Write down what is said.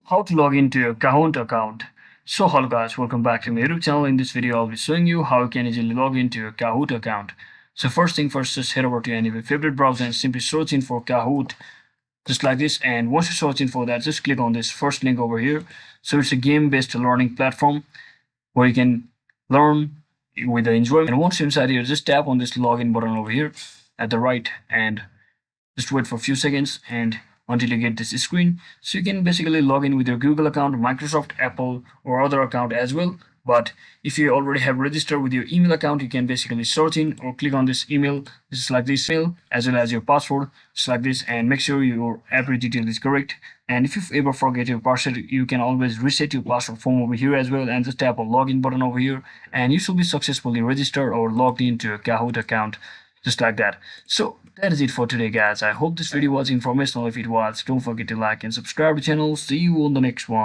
How to log into your Kahoot account. So hello guys, welcome back to my YouTube channel. In this video I'll be showing you how you can easily log into your Kahoot account. So first thing first, just head over to any of your favorite browser and simply search in for Kahoot just like this. And once you're searching for that, just click on this first link over here. So it's a game-based learning platform where you can learn with the enjoyment. And once you're inside here, just tap on this login button over here at the right and just wait for a few seconds and until you get this screen. So you can basically log in with your Google account, Microsoft, Apple, or other account as well. But if you already have registered with your email account, you can basically search in or click on this email, just like this email, as well as your password, just like this, and make sure your every detail is correct. And if you ever forget your password, you can always reset your password from over here as well, and just tap on login button over here, and you should be successfully registered or logged into your Kahoot account just like that. So that is it for today guys. I hope this video was informational. If it was, don't forget to like and subscribe to the channel. See you on the next one.